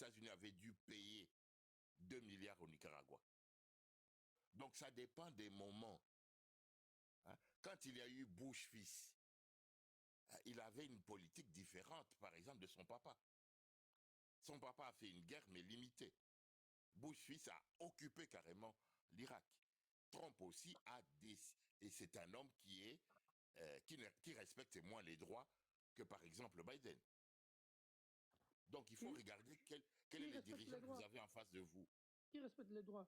États-Unis avaient dû payer 2 milliards au Nicaragua. Donc ça dépend des moments. Hein. Quand il y a eu Bush fils, il avait une politique différente, par exemple, de son papa. Son papa a fait une guerre, mais limitée. Bush fils a occupé carrément l'Irak. Trump aussi a décidé, et c'est un homme qui respecte moins les droits que, par exemple, Biden. Donc il faut regarder quels sont les dirigeants que vous avez en face de vous. Qui respecte les droits?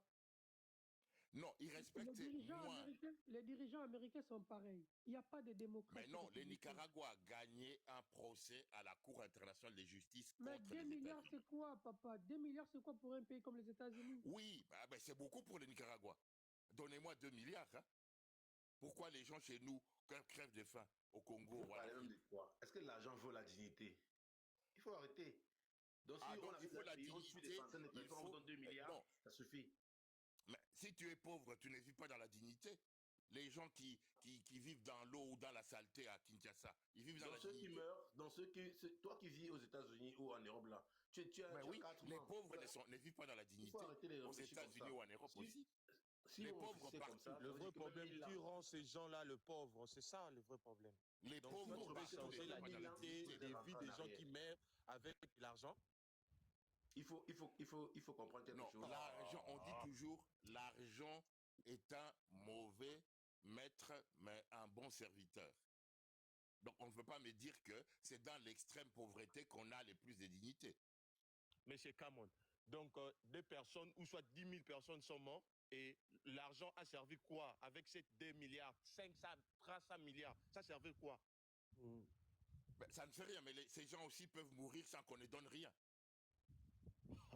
Non, ils respectent moins. Les dirigeants américains sont pareils. Il n'y a pas de démocratie. Mais non, le Nicaragua a gagné un procès à la Cour internationale de justice mais contre 2 les milliards, États-Unis. c'est quoi, papa? 2 milliards, c'est quoi pour un pays comme les États-Unis? Oui, c'est beaucoup pour le Nicaragua. Donnez-moi 2 milliards. Hein. Pourquoi les gens chez nous crèvent de faim au Congo? Est-ce que l'argent vaut la dignité? Il faut arrêter. Donc si on il faut la dignité, des centaines de personnes, on donne 2 milliards, non. Ça suffit. Mais si tu es pauvre, tu ne vis pas dans la dignité. Les gens qui vivent dans l'eau ou dans la saleté à Kinshasa, ils vivent dans la dignité. Dans ceux qui meurent, toi qui vis aux États-Unis ou en Europe là, tu as oui, 4 les ans. pauvres ne vivent pas dans la dignité. Aux États-Unis ou en Europe aussi. Si les pauvres partout. Ça, le vrai problème, tu rends ces gens-là le pauvre, c'est ça le vrai problème. Les donc, pauvres si tu veux changer la dignité des vies des gens qui meurent avec l'argent. Il faut comprendre quelque chose. L'argent, on dit toujours, l'argent est un mauvais maître, mais un bon serviteur. Donc on ne peut pas me dire que c'est dans l'extrême pauvreté qu'on a le plus de dignité. Monsieur Cameron, donc des personnes, ou soit 10 000 personnes sont mortes, et l'argent a servi quoi? Avec ces 2 milliards, 500, 300 milliards, ça servait quoi? Ça ne fait rien, mais ces gens aussi peuvent mourir sans qu'on ne donne rien.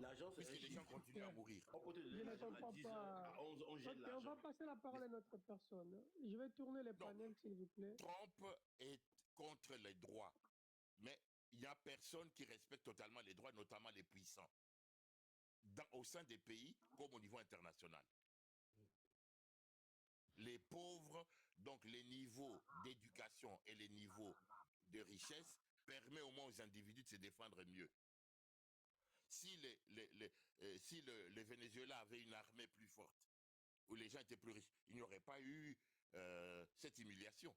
L'argent, puisque les gens continuent à mourir. Je ne comprends pas. On va passer la parole à notre personne. Je vais tourner les panels, s'il vous plaît. Trump est contre les droits, mais il n'y a personne qui respecte totalement les droits, notamment les puissants, au sein des pays comme au niveau international. Les pauvres, donc les niveaux d'éducation et les niveaux de richesse permettent au moins aux individus de se défendre mieux. Si le Venezuela avait une armée plus forte, où les gens étaient plus riches, il n'y aurait pas eu cette humiliation.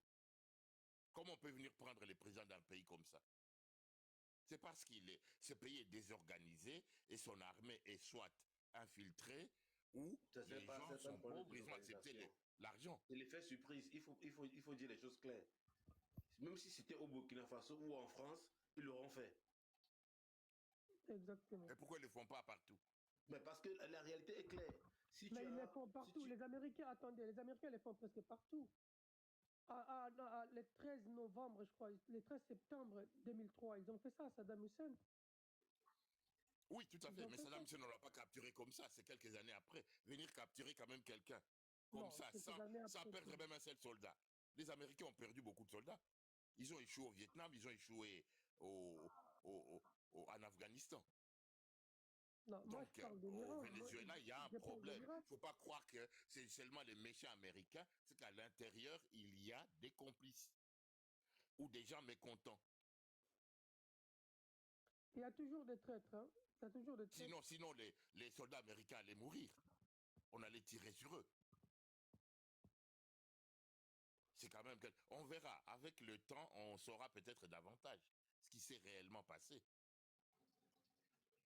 Comment on peut venir prendre les présidents d'un pays comme ça? C'est parce ce pays est désorganisé et son armée est soit infiltrée ou les gens sont pauvres, ils ont accepté l'argent. C'est l'effet surprise, il faut dire les choses claires. Même si c'était au Burkina Faso ou en France, ils l'auront fait. Exactement. Et pourquoi ils ne le font pas partout? Mais parce que la réalité est claire. Mais ils le font partout. Les Américains, attendez, les Américains le font presque partout. Le 13 novembre, je crois, le 13 septembre 2003, ils ont fait ça à Saddam Hussein. Oui, tout à fait. Mais Saddam Hussein, on ne l'a pas capturé comme ça. C'est quelques années après. Venir capturer quand même quelqu'un comme ça, sans perdre même un seul soldat. Les Américains ont perdu beaucoup de soldats. Ils ont échoué au Vietnam, ils ont échoué en Afghanistan. Non, moi, donc, au Venezuela, il y a un problème. Il ne faut pas croire que c'est seulement les méchants américains. C'est qu'à l'intérieur, il y a des complices ou des gens mécontents. Il y a toujours des traîtres. Hein? Il y a toujours des traîtres. Sinon les soldats américains allaient mourir. On allait tirer sur eux. C'est quand même... On verra. Avec le temps, on saura peut-être davantage ce qui s'est réellement passé.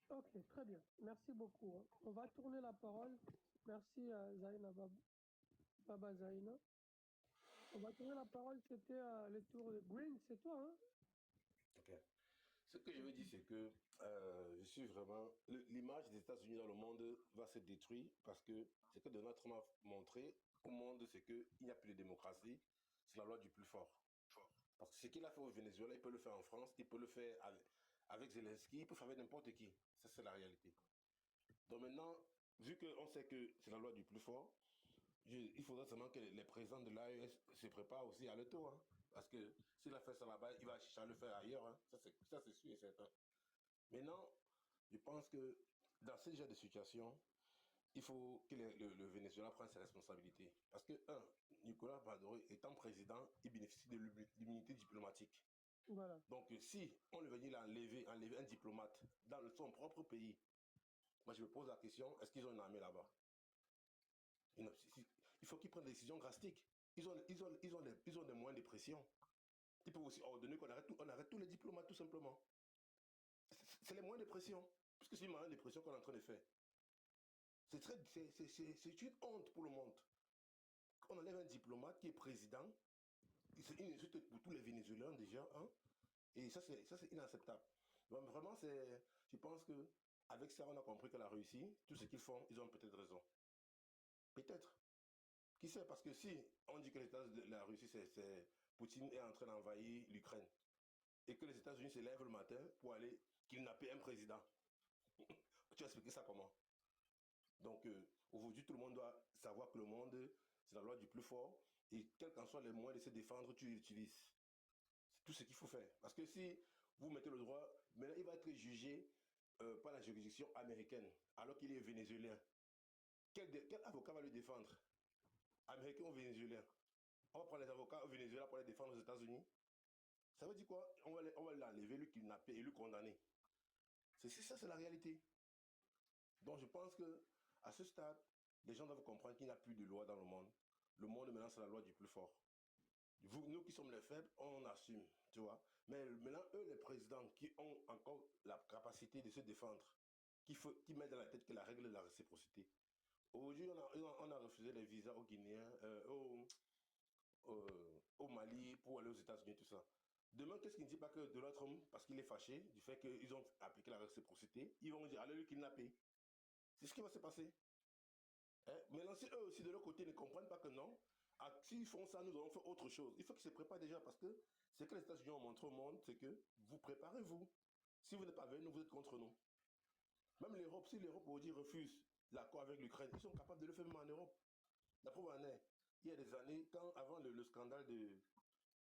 Ok, très bien. Merci beaucoup. Hein. On va tourner la parole. Merci à Zaina Baba Zaina. On va tourner la parole. C'était le tour de Green. C'est toi, hein? Ok. Ce que je veux dire, c'est que je suis vraiment... L'image des États-Unis dans le monde va se détruire parce que ce que Donald Trump a montré au monde, c'est qu'il n'y a plus de démocratie. C'est la loi du plus fort. Parce que ce qu'il a fait au Venezuela, il peut le faire en France, il peut le faire avec Zelensky, il peut faire avec n'importe qui. Ça, c'est la réalité. Donc maintenant, vu qu'on sait que c'est la loi du plus fort, il faudrait seulement que les présidents de l'AES se préparent aussi à le tour. Hein. Parce que s'il a fait ça là-bas, il va chercher à le faire ailleurs. Hein. Ça, c'est sûr et certain. Maintenant, je pense que dans ce genre de situation, il faut que le Venezuela prenne ses responsabilités. Parce que, Nicolas Maduro, étant président, il bénéficie de l'immunité diplomatique. Voilà. Donc, si on le venait enlever un diplomate dans son propre pays, moi je me pose la question, est-ce qu'ils ont une armée là-bas? Il faut qu'ils prennent des décisions drastiques. Ils ont des moyens de pression. Ils peuvent aussi ordonner on arrête tous les diplomates tout simplement. C'est les moyens de pression. Puisque c'est les moyens de pression qu'on est en train de faire. C'est une honte pour le monde. On enlève un diplomate qui est président. C'est une insulte pour tous les Vénézuéliens déjà. Hein? Et ça, c'est inacceptable. Donc vraiment, je pense que avec ça, on a compris que la Russie, tout ce qu'ils font, ils ont peut-être raison. Peut-être. Qui sait? Parce que si on dit que la Russie, Poutine est en train d'envahir l'Ukraine, et que les États-Unis se lèvent le matin pour aller kidnapper un président, tu as expliqué ça comment? Donc aujourd'hui, tout le monde doit savoir que le monde, c'est la loi du plus fort, et quels qu'en soient les moyens de se défendre, tu l'utilises. C'est tout ce qu'il faut faire. Parce que si vous mettez le droit, maintenant il va être jugé par la juridiction américaine, alors qu'il est vénézuélien. Quel avocat va le défendre? Américain ou vénézuélien? On va prendre les avocats au Venezuela pour les défendre aux États-Unis. Ça veut dire quoi? On va l'enlever, le kidnapper et le condamner. Ça, c'est la réalité. Donc je pense que à ce stade, les gens doivent comprendre qu'il n'y a plus de loi dans le monde. Le monde maintenant, c'est la loi du plus fort. Nous qui sommes les faibles, on assume, tu vois. Mais maintenant, eux, les présidents qui ont encore la capacité de se défendre, qui mettent dans la tête que la règle est la réciprocité. Aujourd'hui, on a refusé les visas aux Guinéens, au Mali pour aller aux États-Unis, tout ça. Demain, qu'est-ce qui ne dit pas que Donald Trump, parce qu'il est fâché du fait qu'ils ont appliqué la réciprocité, ils vont dire allez le kidnapper. C'est ce qui va se passer. Hein? Maintenant, si eux aussi de leur côté ne comprennent pas que non, s'ils font ça, nous allons faire autre chose. Il faut qu'ils se préparent déjà parce que ce que les États-Unis ont montré au monde, c'est que vous préparez-vous. Si vous n'êtes pas avec nous, vous êtes contre nous. Même l'Europe, si l'Europe aujourd'hui refuse l'accord avec l'Ukraine, ils sont capables de le faire même en Europe. La preuve en est, il y a des années, avant le scandale de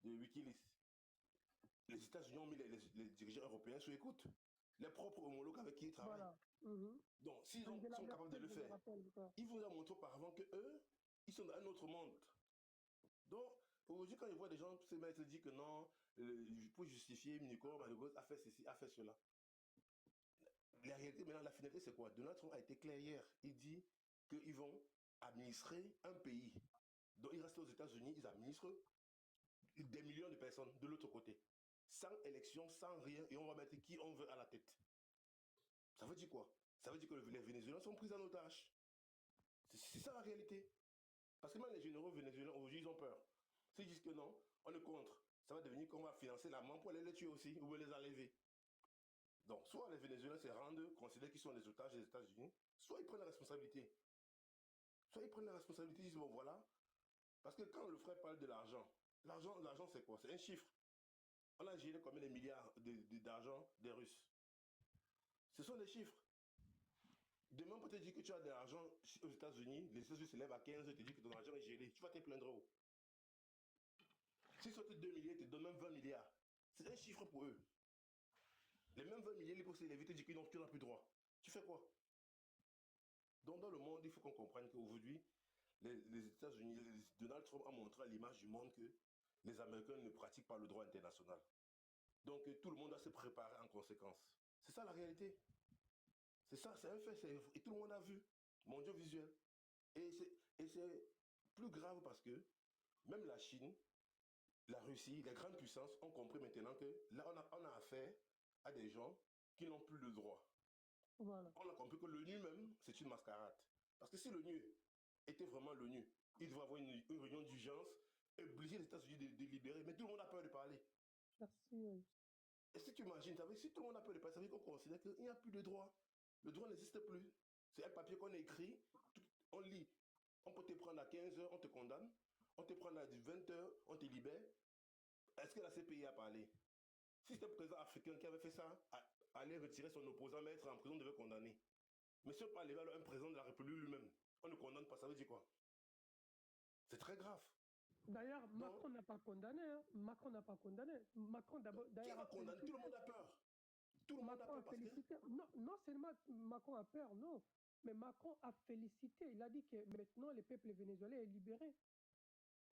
Wikileaks, les États-Unis ont mis les dirigeants européens sous écoute. Les propres homologues avec qui ils travaillent. Voilà. Mm-hmm. Donc, s'ils sont capables de le faire, ils vous ont montré auparavant que eux, ils sont dans un autre monde. Donc, aujourd'hui, quand ils voient des gens se mettre et dire que non, pour justifier, Nico Madugos a fait ceci, a fait cela. La réalité, maintenant, la finalité, c'est quoi? Donald Trump a été clair hier. Il dit qu'ils vont administrer un pays. Donc, ils restent aux États-Unis, ils administrent des millions de personnes de l'autre côté. Sans élection, sans rien, et on va mettre qui on veut à la tête. Ça veut dire quoi? Ça veut dire que les Vénézuéliens sont pris en otage. C'est ça la réalité. Parce que même les généraux vénézuéliens, aujourd'hui, ils ont peur. S'ils disent que non, on est contre, ça va devenir qu'on va financer la main pour aller les tuer aussi, ou les enlever. Donc, soit les Vénézuéliens se rendent, considèrent qu'ils sont des otages des États-Unis, soit ils prennent la responsabilité. Soit ils prennent la responsabilité, ils disent, bon voilà. Parce que quand le frère parle de l'argent c'est quoi? C'est un chiffre. On a géré combien de milliards d'argent des Russes? Ce sont des chiffres. Demain, on peut te dire que tu as de l'argent aux États-Unis, les États-Unis se lèvent à 15, te disent que ton argent est géré. Tu vas te plaindre où? S'ils sortent 2 milliards, ils te donnent même 20 milliards. C'est un chiffre pour eux. Les mêmes 20 milliards, ils peuvent se lever et te dire que tu n'as plus droit. Tu fais quoi? Donc, dans le monde, il faut qu'on comprenne qu'aujourd'hui, les États-Unis, Donald Trump a montré à l'image du monde que les Américains ne pratiquent pas le droit international. Donc, tout le monde doit se préparer en conséquence. C'est ça la réalité. C'est ça, c'est un fait. Et tout le monde a vu. Mondial visuel. Et c'est plus grave parce que même la Chine, la Russie, les grandes puissances ont compris maintenant que là, on a affaire à des gens qui n'ont plus le droit. Voilà. On a compris que l'ONU même, c'est une mascarade. Parce que si l'ONU était vraiment l'ONU, il devrait avoir une réunion d'urgence, obliger les États-Unis de libérer, mais tout le monde a peur de parler. Merci. Et si tu imagines, si tout le monde a peur de parler, ça veut dire qu'on considère qu'il n'y a plus de droit. Le droit n'existe plus. C'est un papier qu'on a écrit, on lit. On peut te prendre à 15h, on te condamne. On te prend à 20h, on te libère. Est-ce que la CPI a parlé? Si c'était un président africain qui avait fait ça, aller retirer son opposant, mettre en prison, devait condamner. Mais si on parle à un président de la République lui-même, on ne condamne pas, ça veut dire quoi? C'est très grave. D'ailleurs, Macron n'a pas condamné. Hein. Macron n'a pas condamné. Macron d'abord. Qui va condamner? Tout le monde a peur. Tout le monde Macron a peur félicité. Non seulement Macron a peur, non. Mais Macron a félicité. Il a dit que maintenant, le peuple vénézuélien est libéré.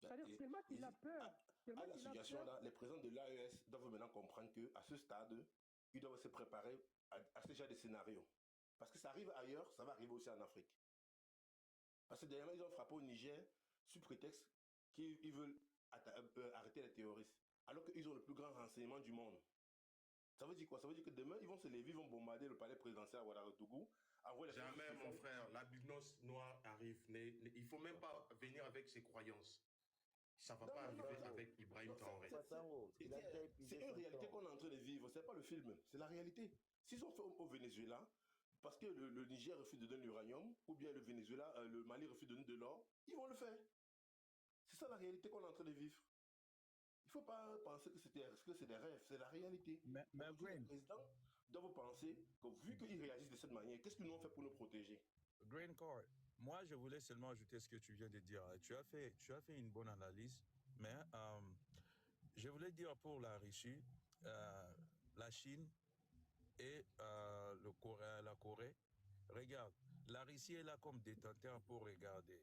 C'est-à-dire, tellement qu'il a peur. Tellement À la qu'il a situation peur. là, les présidents de l'AES doivent maintenant comprendre qu'à ce stade, ils doivent se préparer à ce genre de scénario. Parce que ça arrive ailleurs, ça va arriver aussi en Afrique. Parce que dernièrement, ils ont frappé au Niger sous prétexte qu'ils veulent arrêter les terroristes. Alors qu'ils ont le plus grand renseignement du monde. Ça veut dire quoi? Ça veut dire que demain, ils vont se lever, ils vont bombarder le palais présidentiel à Ouagadougou. Jamais, mon frère, la business noire arrive. Il faut même pas venir avec ses croyances. Ça va pas arriver avec Ibrahim Traoré. C'est une réalité qu'on est en train de vivre. C'est pas le film, c'est la réalité. S'ils ont fait au Venezuela, parce que le Niger refuse de donner l'uranium, ou bien le Venezuela, le Mali refuse de donner de l'or, ils vont le faire. C'est ça la réalité qu'on est en train de vivre. Il ne faut pas penser que c'est des rêves, c'est la réalité. Mais Les présidents doivent penser que vu qu'ils réagissent de cette manière, qu'est-ce que nous on fait pour nous protéger? Green Card, moi je voulais seulement ajouter ce que tu viens de dire. Tu as fait une bonne analyse, mais je voulais dire pour la Russie, la Chine et la Corée, regarde, la Russie est là comme détenteur pour regarder.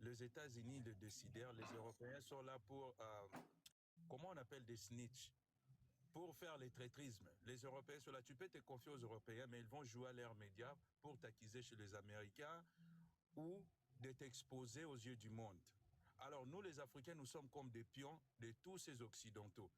Les États-Unis le décidèrent, les Européens sont là pour, comment on appelle des snitch, pour faire les traîtrismes. Les Européens sont là, tu peux te confier aux Européens, mais ils vont jouer à leurs médias pour t'accuser chez les Américains ou de t'exposer aux yeux du monde. Alors nous, les Africains, nous sommes comme des pions de tous ces Occidentaux.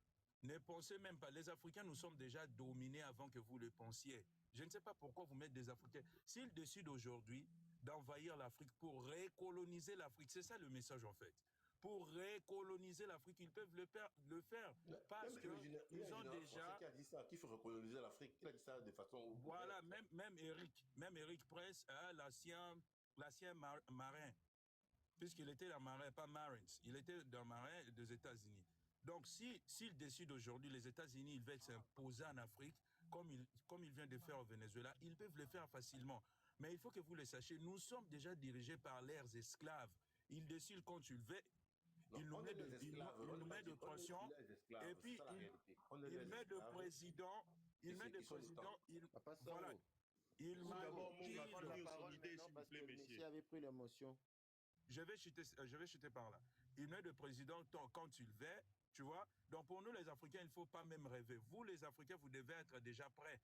Ne pensez même pas, les Africains, nous sommes déjà dominés avant que vous le pensiez. Je ne sais pas pourquoi vous mettez des Africains. S'ils décident aujourd'hui d'envahir l'Afrique pour recoloniser l'Afrique, c'est ça le message en fait. Pour recoloniser l'Afrique, ils peuvent le faire parce qu'ils ont déjà... Qui a dit ça? Qu'il faut recoloniser l'Afrique? Il a dit ça de façon... Voilà, même Eric Press, hein, l'ancien marin, puisqu'il était dans marin, pas Marines, il était dans marin des États-Unis. Donc, s'ils décident aujourd'hui, les États-Unis, ils veulent s'imposer en Afrique, comme il vient de faire au Venezuela, ils peuvent le faire facilement. Mais il faut que vous le sachiez, nous sommes déjà dirigés par leurs esclaves. Ils décident quand ils veulent, ils nous mettent de pression, et puis il met de président, voilà. Il m'a dit son idée, s'il vous plaît, messieurs. Monsieur avait pris l'émotion. Je vais chuter par là. Il met de président quand il veut, tu vois. Donc pour nous les Africains, il ne faut pas même rêver. Vous les Africains, vous devez être déjà prêts.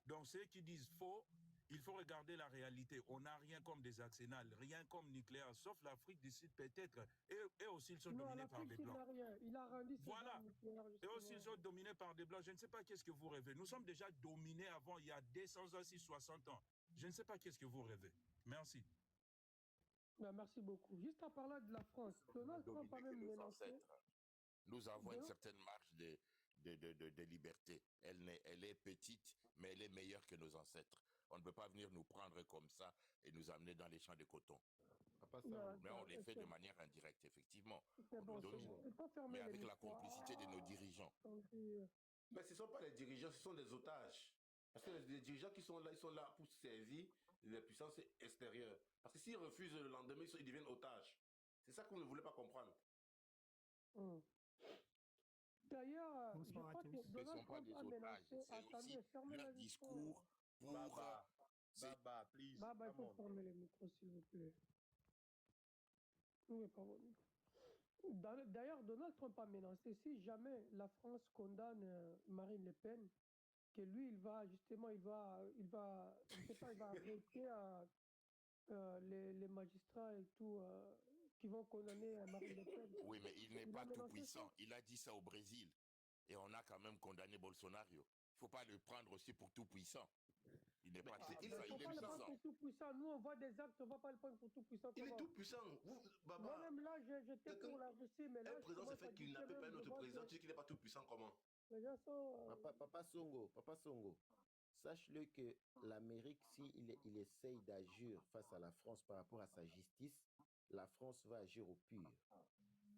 Donc ceux qui disent faux, il faut regarder la réalité. On n'a rien comme des arsenals, rien comme nucléaire, sauf l'Afrique du Sud peut-être. Et aussi ils sont dominés par des Blancs. Il a rendu voilà. Et aussi ils sont dominés par des Blancs. Je ne sais pas qu'est-ce que vous rêvez. Nous sommes déjà dominés avant, il y a 200 ans, 60 ans. Je ne sais pas qu'est-ce que vous rêvez. Merci. Merci beaucoup. Juste en parlant de la France, Donald Trump a même menacé. Nous avons une certaine marge de liberté. Elle est petite, mais elle est meilleure que nos ancêtres. On ne peut pas venir nous prendre comme ça et nous amener dans les champs de coton. Mais on les fait de manière indirecte, effectivement. Mais avec la complicité de nos dirigeants. Mais ce ne sont pas les dirigeants, ce sont des otages. Parce que les dirigeants qui sont là, ils sont là pour servir les puissances extérieures. Parce que s'ils refusent le lendemain, ils deviennent otages. C'est ça que vous ne voulez pas comprendre. D'ailleurs, je crois que Donald Trump a menacé... Attendez, fermez la discours pour... Baba, please. Baba, il faut fermer les micros, s'il vous plaît. Oui, pas vos micros. D'ailleurs, Donald Trump a menacé, si jamais la France condamne Marine Le Pen, que lui, il va justement, il va arrêter les magistrats et tout qui vont condamner Marine Le Pen. Oui, mais il n'est pas tout puissant. Il a dit ça au Brésil. Et on a quand même condamné Bolsonaro. Il ne faut pas le prendre aussi pour tout puissant. Il n'est pas tout puissant. Il ne faut pas le prendre pour tout puissant. Nous, on voit des actes, on ne va pas le prendre pour tout puissant. Il est tout puissant. Moi-même là, j'étais pour la Russie, mais là... Un président, c'est fait qu'il n'appelle pas un autre président, tu dis qu'il n'est pas tout puissant, comment? Les gens sont... Papa Songo, sache-le que l'Amérique, s'il essaye d'agir face à la France par rapport à sa justice, la France va agir au pur.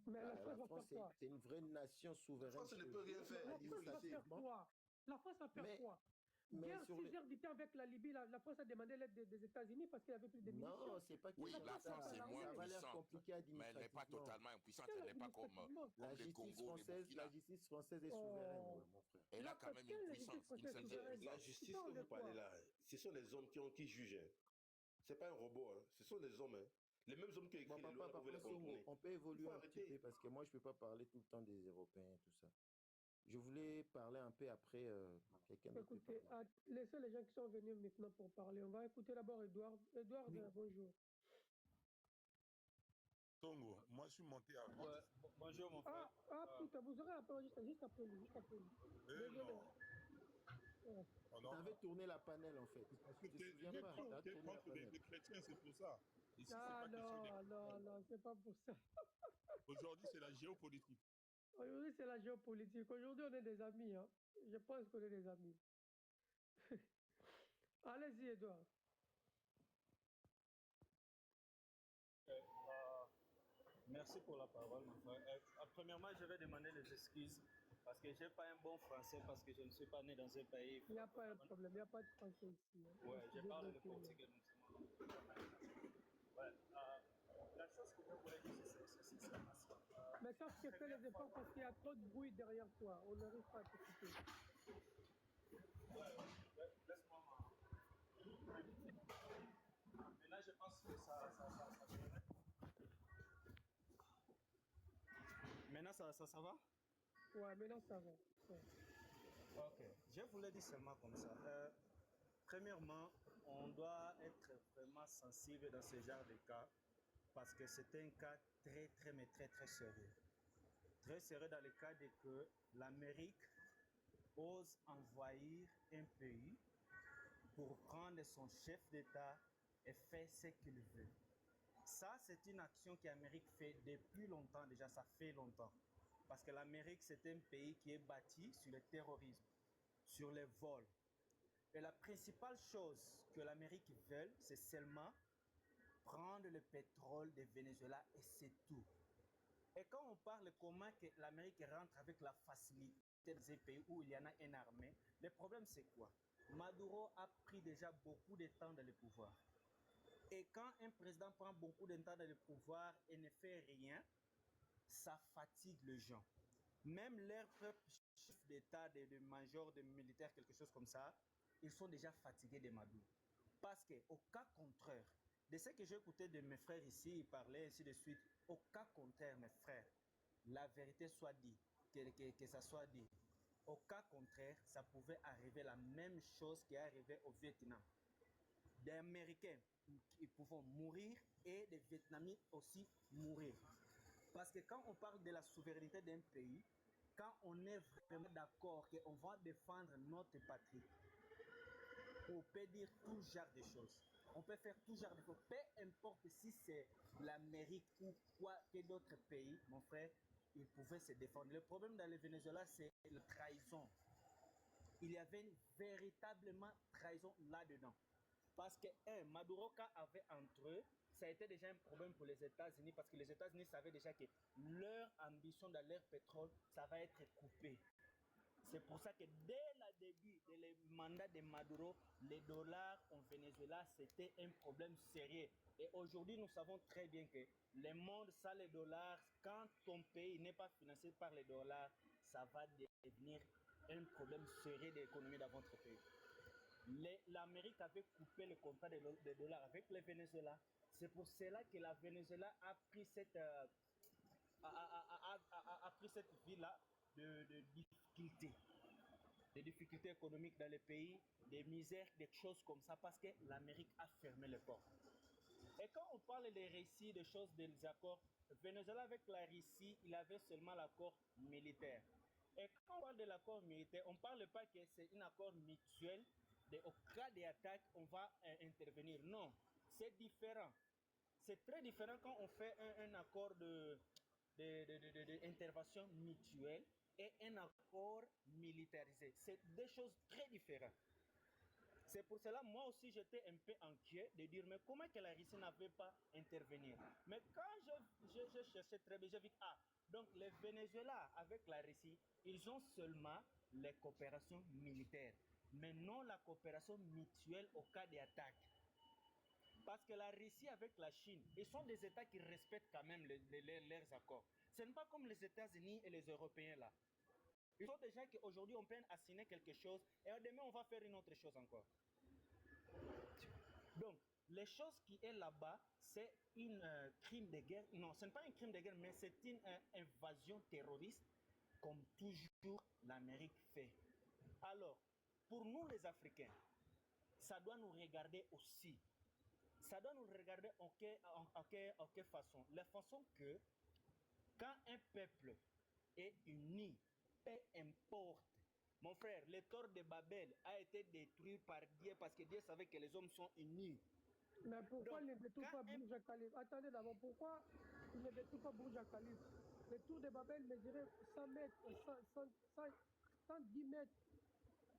Mais la France, c'est une vraie nation souveraine. La France ne peut rien faire. La France va faire quoi? La France va faire quoi? Guerre 6 heures du temps avec la Libye, la France a demandé l'aide des États-Unis parce qu'il y avait plus de munitions. Non, c'est pas que oui, la France est moins puissante, mais elle n'est pas totalement impuissante. Elle n'est pas comme le Congo, la justice française est souveraine, mon frère. Elle a quand même une puissance. La justice que vous parlez là, ce sont les hommes qui jugent. C'est pas un robot, hein. Ce sont des hommes. Hein. Les mêmes hommes qui ont écrit Bon, les papa, lois, là, pouvaient papa les Songo, contourner. on peut évoluer faut un petit arrêter. peu parce que moi, je peux pas parler tout le temps des Européens, tout ça. Je voulais parler un peu après, quelqu'un d'autre peut Écoutez, parler. laissez les gens qui sont venus maintenant pour parler. On va écouter d'abord Edouard. Edouard, Oui. bonjour. Tongo, moi je suis monté avant. Ouais, bonjour mon frère. Putain, vous aurez après, juste après lui, juste après lui. Désolé. Non. Ouais. Oh, Tu non, avais non. tourné la panel en fait. Parce que Tu te tu souviens es pas? Tu as tourné la contre panel. les chrétiens, c'est pour ça. Ici, c'est Ah pas question des non, non, c'est pas pour ça. Aujourd'hui, c'est la géopolitique. Aujourd'hui, c'est la géopolitique. Aujourd'hui, on est des amis. Hein. Je pense qu'on est des amis. Allez-y, Edouard. Merci pour la parole mon frère. Premièrement, je vais demander des excuses parce que j'ai pas un bon français parce que je ne suis pas né dans un pays. Il n'y a pas de problème, il n'y a pas de français ici. Hein. Ouais, je parle le Développez. portugais doucement. Ouais, la chose que je voulais dire, c'est ça. Mais sache que fais les efforts parce qu'il y a trop de bruit derrière toi. On n'arrive pas à t'écouter. Laisse-moi. Maintenant, je pense que ça. Maintenant, ça va? Ouais, maintenant ça va. Ouais. Ok. Je voulais dire seulement comme ça. Premièrement, on doit être vraiment sensible dans ce genre de cas parce que c'est un cas très sérieux. Très sérieux dans le cas de que l'Amérique ose envahir un pays pour prendre son chef d'État et faire ce qu'il veut. Ça, c'est une action que l'Amérique fait depuis longtemps déjà, ça fait longtemps. Parce que l'Amérique, c'est un pays qui est bâti sur le terrorisme, sur les vols. Et la principale chose que l'Amérique veut, c'est seulement prendre le pétrole du Venezuela et c'est tout. Et quand on parle comment que l'Amérique rentre avec la facilité dans un pays où il y en a une armée, le problème c'est quoi? Maduro a pris déjà beaucoup de temps dans le pouvoir. Et quand un président prend beaucoup de temps dans le pouvoir et ne fait rien, ça fatigue les gens. Même leurs propres chefs d'État, de majors, de militaires, quelque chose comme ça, ils sont déjà fatigués de Maduro. Parce qu'au cas contraire, de ce que j'ai écouté de mes frères ici, ils parlaient ainsi de suite, au cas contraire, mes frères, la vérité soit dit, que ça soit dit. Au cas contraire, ça pouvait arriver la même chose qui est arrivé au Vietnam. Des Américains ils pouvaient mourir et des Vietnamiens aussi mourir. Parce que quand on parle de la souveraineté d'un pays, quand on est vraiment d'accord qu'on va défendre notre patrie, on peut dire tout genre de choses. On peut faire tout genre de choses. Peu importe si c'est l'Amérique ou quoi que d'autres pays, mon frère, ils pouvaient se défendre. Le problème dans le Venezuela, c'est la trahison. Il y avait une véritablement trahison là-dedans. Parce que, Maduro, quand avait entre eux, ça a été déjà un problème pour les États-Unis parce que les États-Unis savaient déjà que leur ambition dans leur pétrole, ça va être coupé. C'est pour ça que dès le début du mandat de Maduro, les dollars au Venezuela, c'était un problème sérieux. Et aujourd'hui, nous savons très bien que le monde sans les dollars, quand ton pays n'est pas financé par les dollars, ça va devenir un problème sérieux d'économie dans votre pays. L'Amérique avait coupé le contrat des dollars avec le Venezuela. C'est pour cela que la Venezuela a pris cette, pris cette vie-là de difficultés. Des difficultés économiques dans le pays, des misères, des choses comme ça, parce que l'Amérique a fermé les portes. Et quand on parle des récits, des choses, des accords, Venezuela avec la Russie, il avait seulement l'accord militaire. Et quand on parle de l'accord militaire, on ne parle pas que c'est un accord mutuel. Au cas d'attaque, on va intervenir. Non, c'est différent. C'est très différent quand on fait un accord d'intervention mutuelle et un accord militarisé. C'est deux choses très différentes. C'est pour cela, moi aussi, j'étais un peu inquiet de dire, mais comment que la Russie n'avait pas intervenir? Mais quand je cherchais très bien, j'ai vu, donc les Venezuela avec la Russie, ils ont seulement les coopérations militaires, mais non la coopération mutuelle au cas d'attaque. Parce que la Russie avec la Chine, ils sont des États qui respectent quand même leurs accords. Ce n'est pas comme les États-Unis et les Européens là. Ils sont déjà qu'aujourd'hui on peut assigner quelque chose et demain on va faire une autre chose encore. Donc, les choses qui est là-bas, c'est une crime de guerre. Non, ce n'est pas un crime de guerre, mais c'est une invasion terroriste, comme toujours l'Amérique fait. Alors, pour nous les Africains, ça doit nous regarder aussi. Ça doit nous regarder en quelle façon. La façon que quand un peuple est uni, peu importe. Mon frère, le tour de Babel a été détruit par Dieu parce que Dieu savait que les hommes sont unis. Mais pourquoi Donc, il ne détruit pas Burj Khalifa? Attendez d'abord, pourquoi il ne détruit pas Burj Khalifa? Le tour de Babel mesurait 100 mètres, 110 mètres.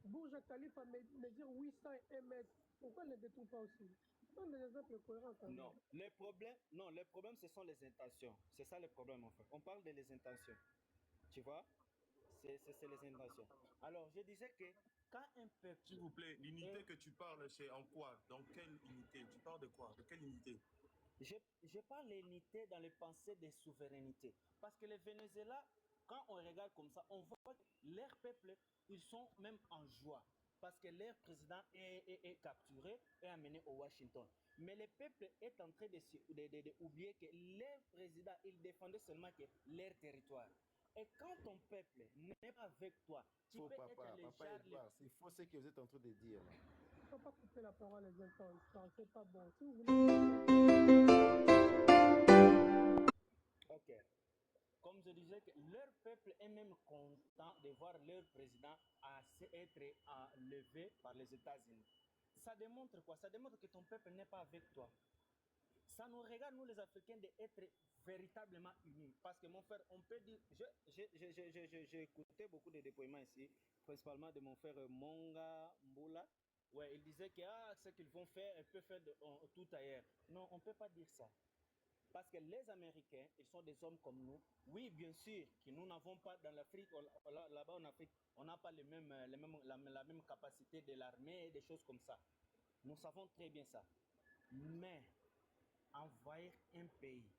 Burj Khalifa mesure 801 mètres. Pourquoi il ne détruit pas aussi? Ce sont des exemples cohérents quand même. Non, le problème, ce sont les intentions. C'est ça le problème, en fait. On parle de les intentions. Tu vois? C'est les intentions. Alors, je disais que quand un peuple... S'il vous plaît, l'unité que tu parles, c'est en quoi? Dans quelle unité? Tu parles de quoi? De quelle unité? Je parle l'unité dans les pensées de souveraineté. Parce que le Venezuela, quand on regarde comme ça, on voit que leur peuple, ils sont même en joie. Parce que leur président est capturé et amené au Washington. Mais le peuple est en train d'oublier que leur président, il défendait seulement que leur territoire. Et quand ton peuple n'est pas avec toi, tu Faux, peux papa. être le Papa genre... Edouard, c'est faux ce que vous êtes en train de dire là. Il ne faut pas couper la parole les uns temps, c'est pas bon. Si vous voulez... Ok. Comme je disais, que leur peuple est même content de voir leur président être levé par les États-Unis. Ça démontre quoi? Ça démontre que ton peuple n'est pas avec toi. Ça nous regarde, nous les Africains, d'être véritablement unis. Parce que mon frère, on peut dire... J'ai écouté beaucoup de déploiements ici, principalement de mon frère Monga Mboula. Ouais, il disait que ce qu'ils vont faire, ils peuvent faire tout ailleurs. Non, on ne peut pas dire ça. Parce que les Américains, ils sont des hommes comme nous. Oui, bien sûr, que nous n'avons pas dans l'Afrique, là-bas en Afrique, on n'a pas la même capacité de l'armée et des choses comme ça. Nous savons très bien ça. Mais envahir un pays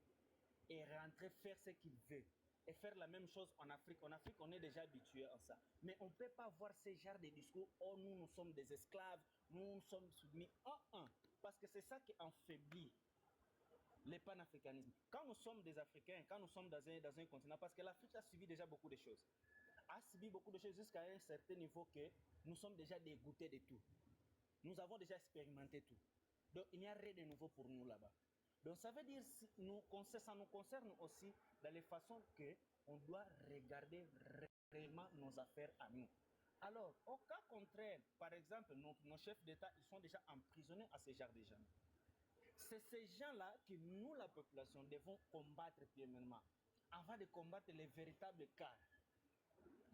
et rentrer faire ce qu'il veut et faire la même chose en Afrique. En Afrique, on est déjà habitué à ça. Mais on ne peut pas voir ce genre de discours. Oh, nous sommes des esclaves, nous sommes soumis. Parce que c'est ça qui affaiblit le panafricanisme. Quand nous sommes des Africains, quand nous sommes dans un continent, parce que l'Afrique a subi déjà beaucoup de choses, a subi beaucoup de choses jusqu'à un certain niveau que nous sommes déjà dégoûtés de tout. Nous avons déjà expérimenté tout. Donc il n'y a rien de nouveau pour nous là-bas. Donc ça veut dire que ça nous concerne aussi dans les façons qu'on doit regarder réellement nos affaires à nous. Alors, au cas contraire, par exemple, nos chefs d'État, ils sont déjà emprisonnés à ce genre de gens. C'est ces gens-là que nous, la population, devons combattre premièrement, avant de combattre les véritables cas.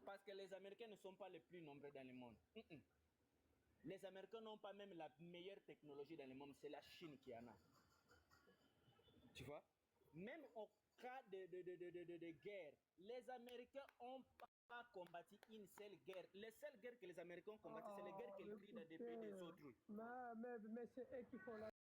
Parce que les Américains ne sont pas les plus nombreux dans le monde. Les Américains n'ont pas même la meilleure technologie dans le monde, c'est la Chine qui en a. Tu vois? Même au cas de guerre, les Américains n'ont pas combattu une seule guerre. Les seules guerres que les Américains ont combattues, c'est les guerres qu'ils prient dans des pays des autres. Mais c'est eux qui font la